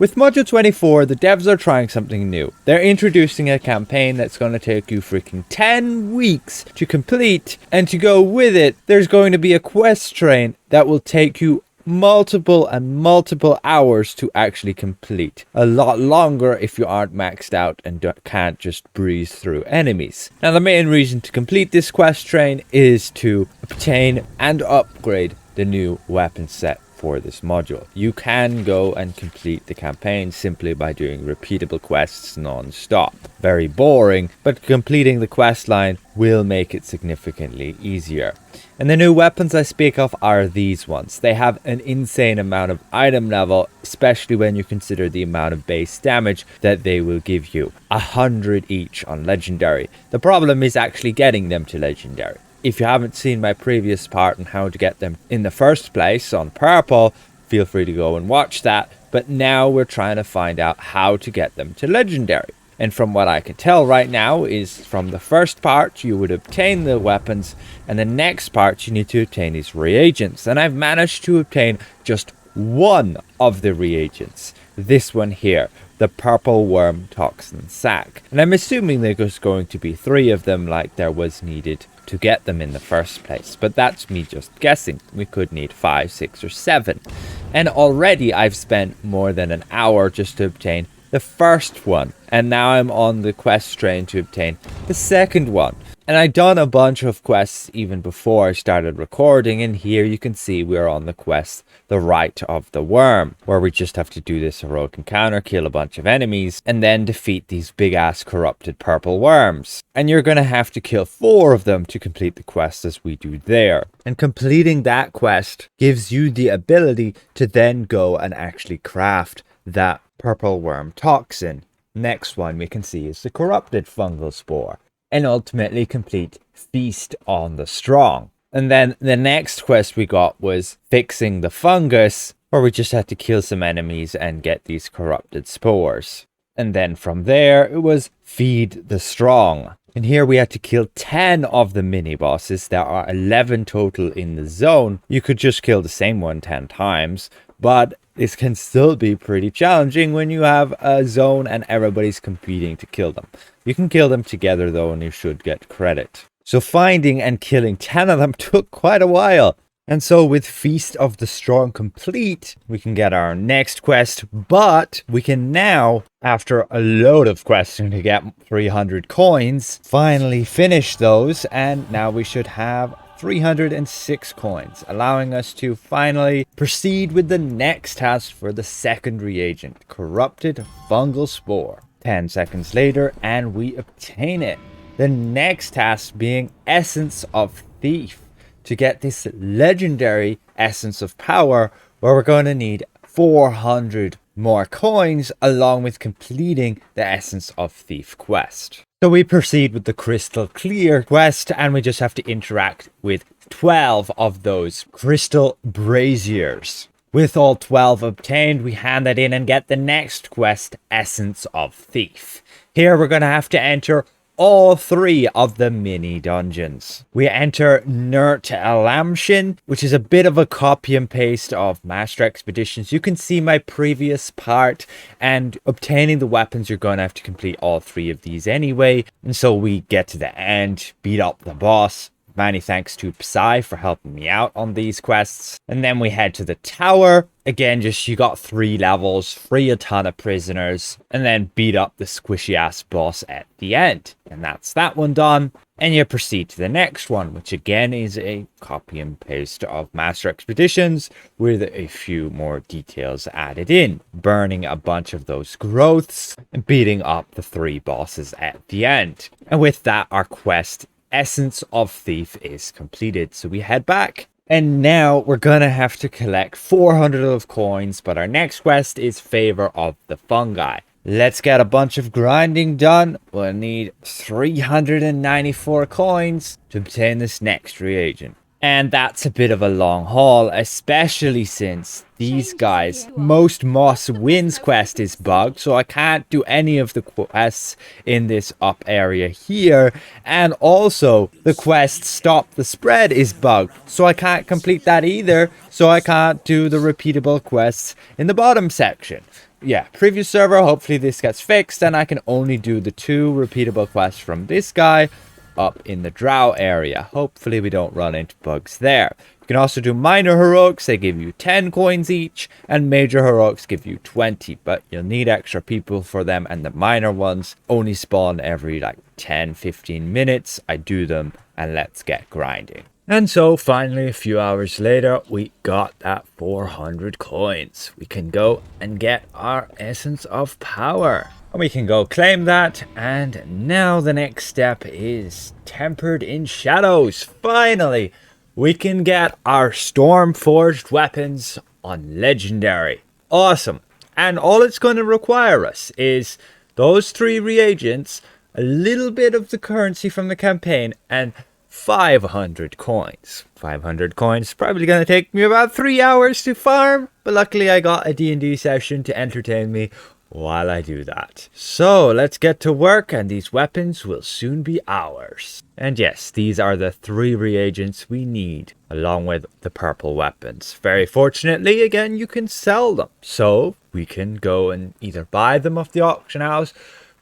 With Module 24, the devs are trying something new. They're introducing a campaign that's going to take you freaking 10 weeks to complete, and to go with it, there's going to be a quest train that will take you multiple hours to actually complete. A lot longer if you aren't maxed out and can't just breeze through enemies. Now, the main reason to complete this quest train is to obtain and upgrade the new weapon set for this module. You can go and complete the campaign simply by doing repeatable quests non-stop. Very boring, but completing the quest line will make it significantly easier. And the new weapons I speak of are these ones. They have an insane amount of item level, especially when you consider the amount of base damage that they will give you. 100 each on legendary. The problem is actually getting them to legendary. If you haven't seen my previous part on how to get them in the first place on purple, feel free to go and watch that. But now we're trying to find out how to get them to legendary. And from what I can tell right now is from the first part, you would obtain the weapons, and the next part you need to obtain these reagents. And I've managed to obtain just one of the reagents. This one here, the purple worm toxin sac. And I'm assuming there's going to be 3 of them like there was needed to get them in the first place. But that's me just guessing. We could need 5, 6, or 7. And already I've spent more than an hour just to obtain the first one. And now I'm on the quest train to obtain the second one. And I've done a bunch of quests even before I started recording, and here you can see we're on the quest, the Rite of the Worm, where we just have to do this heroic encounter, kill a bunch of enemies, and then defeat these big-ass corrupted purple worms. And you're going to have to kill 4 of them to complete the quest as we do there. And completing that quest gives you the ability to then go and actually craft that purple worm toxin. Next one we can see is the corrupted fungal spore. And ultimately complete Feast on the Strong. And then the next quest we got was fixing the fungus, where we just had to kill some enemies and get these corrupted spores. And then from there it was Feed the Strong. And here we had to kill 10 of the mini bosses. There are 11 total in the zone. You could just kill the same one 10 times, but this can still be pretty challenging when you have a zone and everybody's competing to kill them. You can kill them together though, and you should get credit. So finding and killing 10 of them took quite a while. And so with Feast of the Strong complete, we can get our next quest, but we can now, after a load of questing to get 300 coins, finally finish those, and now we should have 306 coins, allowing us to finally proceed with the next task for the second reagent, Corrupted Fungal Spore. 10 seconds later, and we obtain it. The next task being Essence of Thief, to get this legendary Essence of Power, where we're going to need 400 more coins, along with completing the Essence of Thief quest. So we proceed with the Crystal Clear quest, and we just have to interact with 12 of those Crystal Braziers. With all 12 obtained, we hand that in and get the next quest, Essence of Thief. Here we're going to have to enter all 3 of the mini dungeons. We enter Nert Elamshin, which is a bit of a copy and paste of Master Expeditions. You can see my previous part, and obtaining the weapons, you're going to have to complete all 3 of these anyway. And so we get to the end, beat up the boss. Many thanks to Psy for helping me out on these quests. And then we head to the tower. Again, just you got 3 levels, free a ton of prisoners, and then beat up the squishy ass boss at the end. And that's that one done. And you proceed to the next one, which again is a copy and paste of Master Expeditions with a few more details added in. Burning a bunch of those growths and beating up the 3 bosses at the end. And with that, our quest Essence of Thief is completed. So we head back, and now we're gonna have to collect 400 of coins, but our next quest is Favor of the Fungi. Let's get a bunch of grinding done. We'll need 394 coins to obtain this next reagent. And that's a bit of a long haul, especially since these guys, most Moss Wins quest is bugged, so I can't do any of the quests in this up area here. And also, the quest Stop the Spread is bugged, so I can't complete that either. So I can't do the repeatable quests in the bottom section. yeah, previous server, hopefully this gets fixed and I can only do the 2 repeatable quests from this guy up in the Drow area. Hopefully we don't run into bugs there. You can also do minor heroics. They give you 10 coins each, and major heroics give you 20, but you'll need extra people for them, and the minor ones only spawn every like 10-15 minutes. I do them, and let's get grinding. And so finally, a few hours later, we got that 400 coins. We can go and get our Essence of Power. And we can go claim that. And now the next step is Tempered in Shadows. Finally, we can get our Stormforged weapons on Legendary. Awesome. And all it's going to require us is those 3 reagents, a little bit of the currency from the campaign, and 500 coins. 500 coins probably going to take me about 3 hours to farm, but luckily I got a D&D session to entertain me while I do that. So let's get to work, and these weapons will soon be ours. And yes, these are the 3 reagents we need, along with the purple weapons. Very fortunately, again, you can sell them, so we can go and either buy them off the auction house,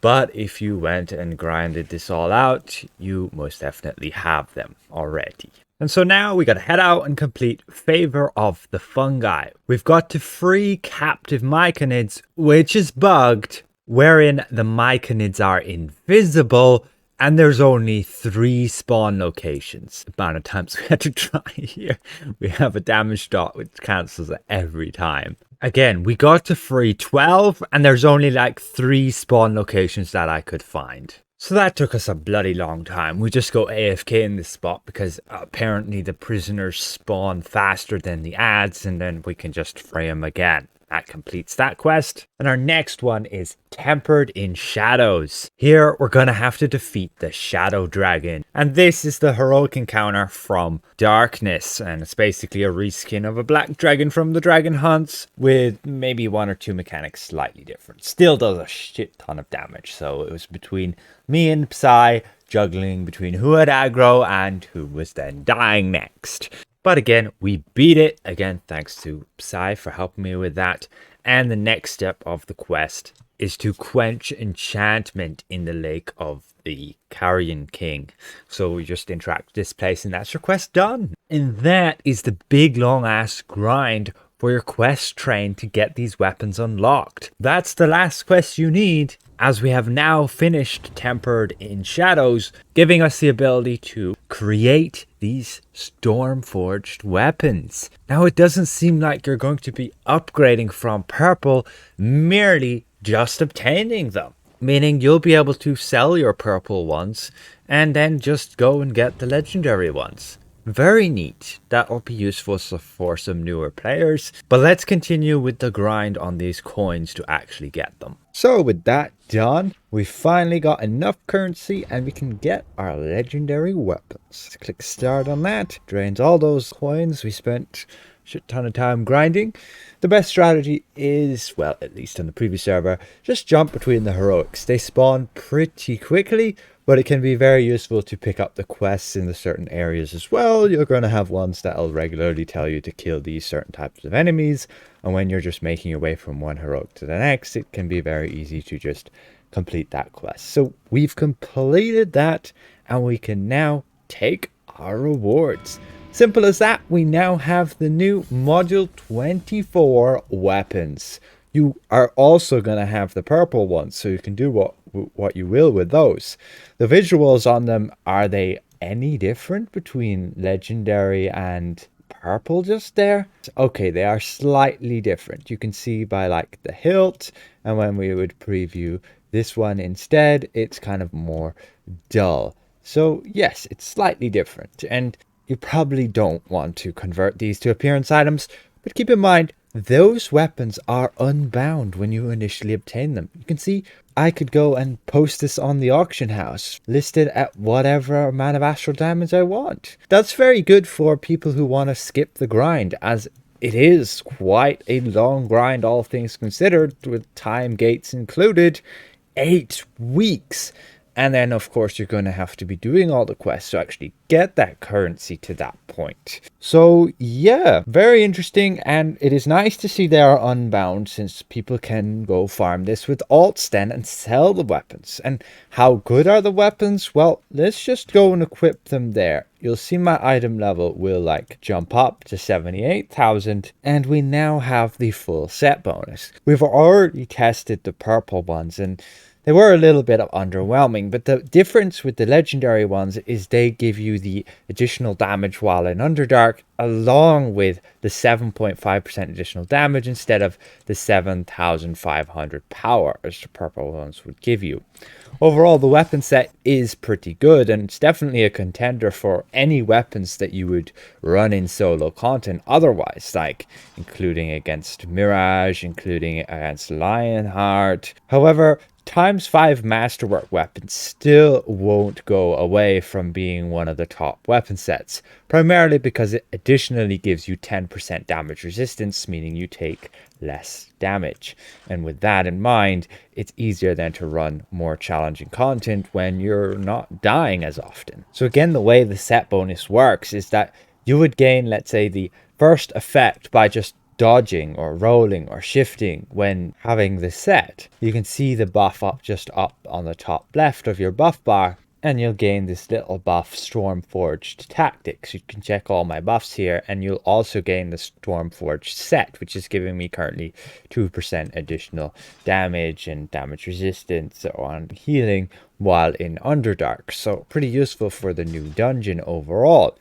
but if you went and grinded this all out, you most definitely have them already. And so now we gotta head out and complete Favor of the Fungi. We've got to free captive myconids, which is bugged, wherein the myconids are invisible, and there's only 3 spawn locations. The amount of times we had to try here. We have a damage dot which cancels it every time. Again, we got to free 12, and there's only like 3 spawn locations that I could find. So that took us a bloody long time. We just go AFK in this spot because apparently the prisoners spawn faster than the ads, and then we can just free them again. That completes that quest. And our next one is Tempered in Shadows. Here we're going to have to defeat the Shadow Dragon. And this is the heroic encounter from Darkness. And it's basically a reskin of a black dragon from the Dragon Hunts, with maybe 1 or 2 mechanics slightly different. Still does a shit ton of damage. So it was between me and Psy, juggling between who had aggro and who was then dying next. But again, we beat it. Again, thanks to Psy for helping me with that. And the next step of the quest is to quench enchantment in the lake of the Carrion King. So we just interact with this place and that's your quest done. And that is the big long ass grind for your quest train to get these weapons unlocked. That's the last quest you need, as we have now finished Tempered in Shadows, giving us the ability to create these Stormforged weapons. Now it doesn't seem like you're going to be upgrading from purple, merely just obtaining them. Meaning you'll be able to sell your purple ones and then just go and get the legendary ones. Very neat. That will be useful for some newer players. But let's continue with the grind on these coins to actually get them. So with that done, we finally got enough currency and we can get our legendary weapons. Let's click start on that. Drains all those coins we spent a shit ton of time grinding. The best strategy is, well, at least on the previous server, just jump between the heroics. They spawn pretty quickly, but it can be very useful to pick up the quests in the certain areas as well. You're going to have ones that will regularly tell you to kill these certain types of enemies. And when you're just making your way from one heroic to the next, it can be very easy to just complete that quest. So we've completed that and we can now take our rewards. Simple as that. We now have the new Module 24 weapons. You are also going to have the purple ones, so you can do what you will with those. The visuals on them, are they any different between legendary and purple just there? Okay, they are slightly different. You can see by like the hilt, and when we would preview this one instead, it's kind of more dull. So yes, it's slightly different, and you probably don't want to convert these to appearance items, but keep in mind, those weapons are unbound when you initially obtain them. You can see I could go and post this on the auction house, listed at whatever amount of astral damage I want. That's very good for people who want to skip the grind, as it is quite a long grind, all things considered, with time gates included. 8 weeks. And then, of course, you're going to have to be doing all the quests to actually get that currency to that point. So, yeah, very interesting. And it is nice to see they are unbound, since people can go farm this with alts then and sell the weapons. And how good are the weapons? Well, let's just go and equip them there. You'll see my item level will like jump up to 78,000, and we now have the full set bonus. We've already tested the purple ones, and they were a little bit underwhelming, but the difference with the legendary ones is they give you the additional damage while in Underdark, along with the 7.5% additional damage instead of the 7,500 power as the purple ones would give you. Overall, the weapon set is pretty good, and it's definitely a contender for any weapons that you would run in solo content otherwise, like including against Mirage, including against Lionheart. However, times 5 masterwork weapons still won't go away from being one of the top weapon sets, primarily because it additionally gives you 10% damage resistance, meaning you take less damage. And with that in mind, it's easier then to run more challenging content when you're not dying as often. So again, the way the set bonus works is that you would gain, let's say, the first effect by just dodging or rolling or shifting when having the set. You can see the buff just up on the top left of your buff bar, and you'll gain this little buff, Stormforged Tactics. You can check all my buffs here, and you'll also gain the Stormforged set, which is giving me currently 2% additional damage and damage resistance on healing while in Underdark. So pretty useful for the new dungeon overall.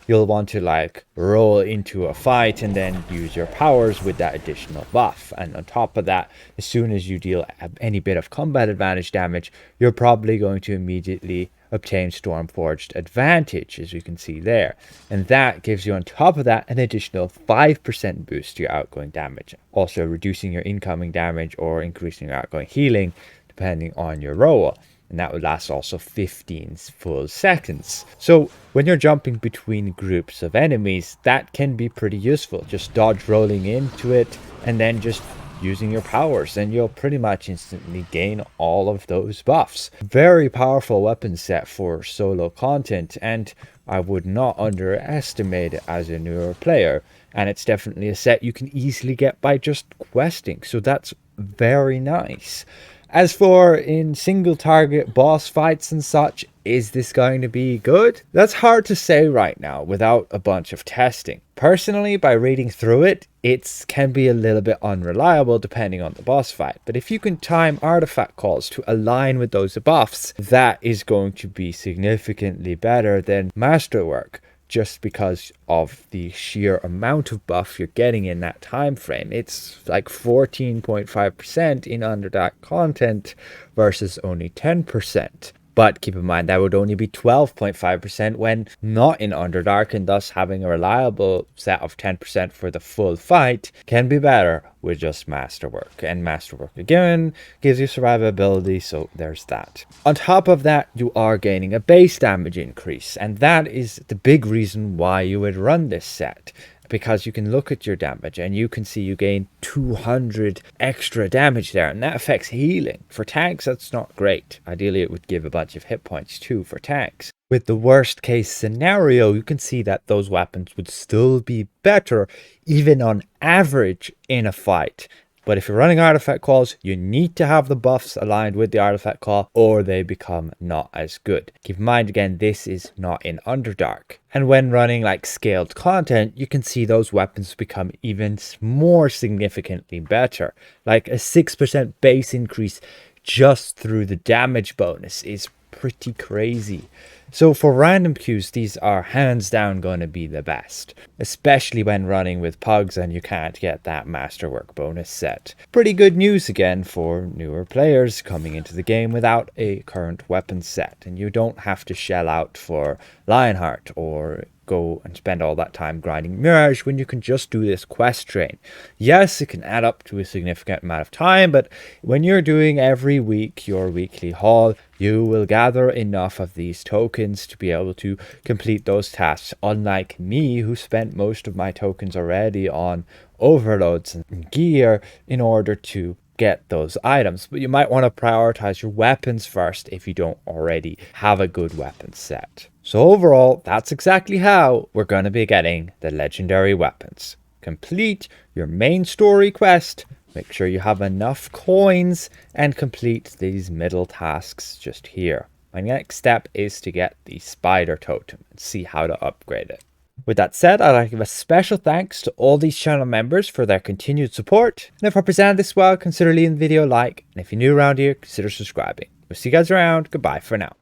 You'll want to like roll into a fight and then use your powers with that additional buff. And on top of that, as soon as you deal any bit of combat advantage damage, you're probably going to immediately obtain Stormforged advantage, as you can see there. And that gives you on top of that an additional 5% boost to your outgoing damage, also reducing your incoming damage or increasing your outgoing healing depending on your roll. And that would last also 15 full seconds. So when you're jumping between groups of enemies, that can be pretty useful. Just dodge rolling into it and then just using your powers, and you'll pretty much instantly gain all of those buffs. Very powerful weapon set for solo content, and I would not underestimate it as a newer player. And it's definitely a set you can easily get by just questing, so that's very nice. As for in single target boss fights and such, is this going to be good? That's hard to say right now without a bunch of testing. Personally, by reading through it, it can be a little bit unreliable depending on the boss fight. But if you can time artifact calls to align with those buffs, that is going to be significantly better than masterwork, just because of the sheer amount of buff you're getting in that time frame. It's like 14.5% in Underdark content versus only 10%. But keep in mind that would only be 12.5% when not in Underdark, and thus having a reliable set of 10% for the full fight can be better with just Masterwork. And Masterwork again gives you survivability, so there's that. On top of that, you are gaining a base damage increase, and that is the big reason why you would run this set. Because you can look at your damage and you can see you gain 200 extra damage there, and that affects healing. For tanks, that's not great. Ideally, it would give a bunch of hit points too for tanks. With the worst case scenario, you can see that those weapons would still be better, even on average in a fight. But if you're running artifact calls, you need to have the buffs aligned with the artifact call, or they become not as good. Keep in mind again, this is not in Underdark. And when running like scaled content, you can see those weapons become even more significantly better. Like a 6% base increase just through the damage bonus is pretty crazy. So for random queues, these are hands down going to be the best, especially when running with pugs and you can't get that masterwork bonus set. Pretty good news again for newer players coming into the game without a current weapon set, and you don't have to shell out for Lionheart or go and spend all that time grinding Mirage when you can just do this quest train. Yes, it can add up to a significant amount of time, but when you're doing every week your weekly haul, you will gather enough of these tokens to be able to complete those tasks, unlike me, who spent most of my tokens already on overloads and gear in order to get those items, but you might want to prioritize your weapons first if you don't already have a good weapon set. So overall, that's exactly how we're going to be getting the legendary weapons. Complete your main story quest, make sure you have enough coins, and complete these middle tasks just here. My next step is to get the spider totem and see how to upgrade it. With that said, I'd like to give a special thanks to all these channel members for their continued support. And if I presented this well, consider leaving the video a like. And if you're new around here, consider subscribing. We'll see you guys around. Goodbye for now.